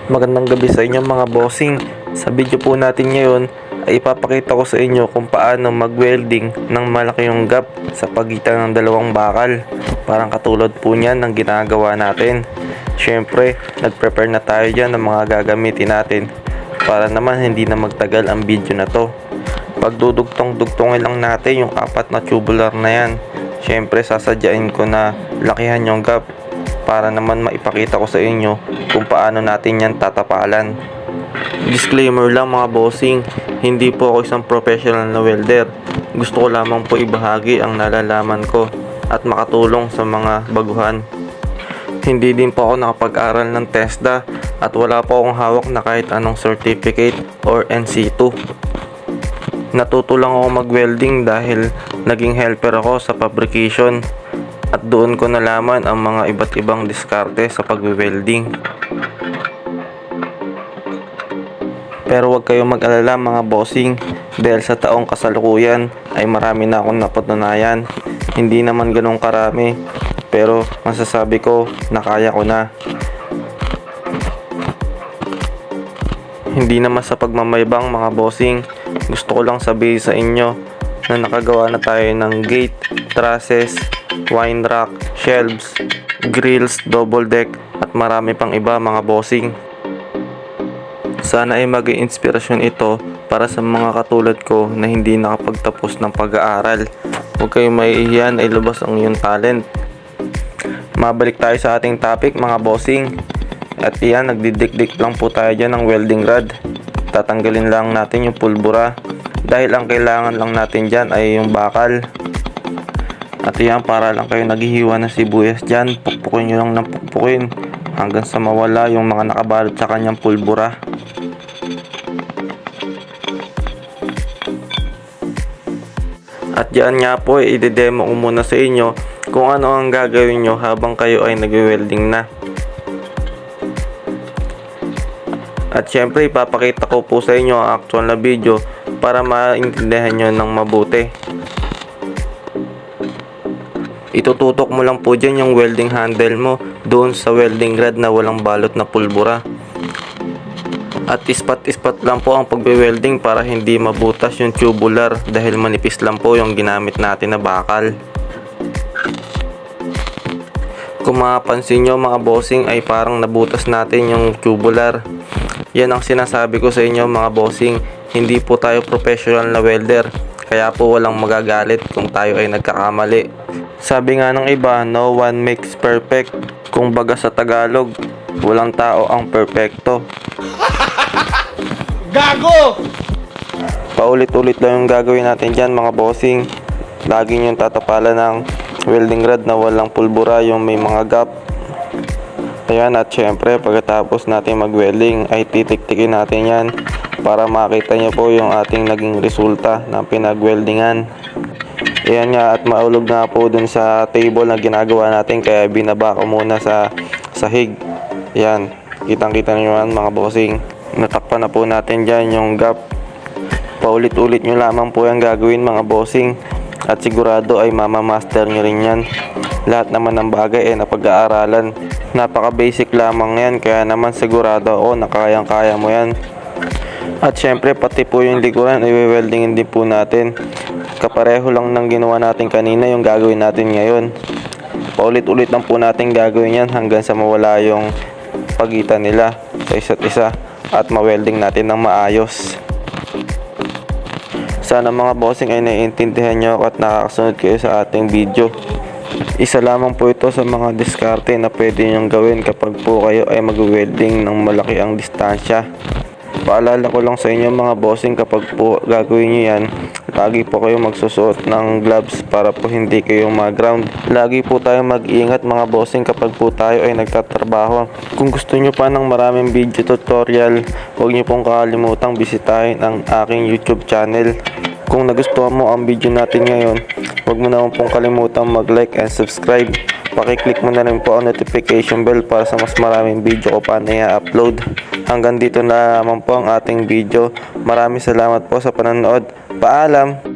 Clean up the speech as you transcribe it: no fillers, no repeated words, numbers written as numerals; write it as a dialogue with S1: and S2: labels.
S1: Magandang gabi sa inyo mga bossing. Sa video po natin ngayon ay ipapakita ko sa inyo kung paano mag-welding ng malaki yung gap sa pagitan ng dalawang bakal. Parang katulad po niyan ng ginagawa natin. Syempre, nag-prepare na tayo dyan ng mga gagamitin natin para naman hindi na magtagal ang video na to. Pagdudugtong-dugtongin lang natin yung apat na tubular na yan. Syempre, sasadyain ko na lakihan yung gap para naman maipakita ko sa inyo kung paano natin yan tatapalan. Disclaimer lang mga bossing, hindi po ako isang professional na welder. Gusto ko lamang po ibahagi ang nalalaman ko at makatulong sa mga baguhan. Hindi din po ako nakapag-aral ng TESDA at wala po akong hawak na kahit anong certificate or NC2. Natuto lang ako mag-welding dahil naging helper ako sa fabrication. At doon ko nalaman ang mga iba't ibang diskarte sa pag-welding. Pero huwag kayong mag-alala mga bossing, dahil sa taong kasalukuyan ay marami na akong napatunayan. Hindi naman ganun karami, pero masasabi ko na kaya ko na. Hindi naman sa pagmamaybang mga bossing, gusto ko lang sabihin sa inyo na nakagawa na tayo ng gate, trusses, wine rack, shelves, grills, double deck at marami pang iba mga bossing. Sana ay maging inspirasyon ito para sa mga katulad ko na hindi nakapagtapos ng pag-aaral. Huwag kayong maiiyan ay lubas ang iyong talent. Mabalik tayo sa ating topic mga bossing. At iyan, nagdidikdik lang po tayo dyan ng welding rod. Tatanggalin lang natin yung pulbura dahil ang kailangan lang natin dyan ay yung bakal. At yan, para lang kayo naghihiwa ng sibuyas dyan, pukpukin nyo lang ng pukpukin hanggang sa mawala yung mga nakabalot sa kanyang pulbura. At yan nga po, i-demo ko muna sa inyo kung ano ang gagawin nyo habang kayo ay nag-welding na. At syempre, ipapakita ko po sa inyo ang actual na video para maintindihan nyo ng mabuti. Itututok mo lang po dyan yung welding handle mo doon sa welding rod na walang balot na pulbura. At ispat-ispat lang po ang pagbe-welding para hindi mabutas yung tubular dahil manipis lang po yung ginamit natin na bakal. Kung mapapansin nyo mga bossing ay parang nabutas natin yung tubular. Yan ang sinasabi ko sa inyo mga bossing, hindi po tayo professional na welder. Kaya po walang magagalit kung tayo ay nagkakamali. Sabi nga ng iba, no one makes perfect. Kung baga sa Tagalog, walang tao ang perpekto.
S2: Gago!
S1: Paulit-ulit lang yung gagawin natin dyan mga bossing. Lagi yung tatapalan ng welding rod na walang pulbura, yung may mga gap. Ayan, at syempre pagkatapos natin mag-welding ay titik-tikin natin yan para makita nyo po yung ating naging resulta ng pinag-weldingan. Ayan nga, at maulog na po dun sa table na ginagawa natin kaya binaba ko muna sa sahig. Ayan, kitang-kita nyo yan mga bossing. Natakpan na po natin dyan yung gap. Paulit-ulit nyo lamang po yung gagawin mga bossing at sigurado ay mamamaster nyo rin yan. Lahat naman ng bagay ay napag-aaralan. Napaka-basic lamang yan, kaya naman sigurado ako na kayang-kaya mo yan. At syempre pati po yung likuran ay weldingin din po natin. Kapareho lang ng ginawa natin kanina yung gagawin natin ngayon. Paulit-ulit lang po natin gagawin yan hanggang sa mawala yung pagitan nila sa isa't isa at ma-welding natin ng maayos. Sana mga bossing ay naiintindihan nyo at nakakasunod kayo sa ating video. Isa lamang po ito sa mga diskarte na pwede nyong gawin kapag po kayo ay mag-welding ng malaki ang distansya. Paalala ko lang sa inyo mga bossing, kapag po gagawin nyo yan, lagi po kayo magsusuot ng gloves para po hindi kayo mag-ground. Lagi po tayo mag-iingat mga bossing kapag po tayo ay nagtatrabaho. Kung gusto nyo pa ng maraming video tutorial, huwag nyo pong kalimutang bisitahin ang aking YouTube channel. Kung nagustuhan mo ang video natin ngayon, huwag mo naman pong kalimutang mag-like and subscribe. Pakiclick mo na rin po ang notification bell para sa mas maraming video ko pa na i-upload. Hanggang dito na naman po ang ating video. Maraming salamat po sa panonood. Paalam!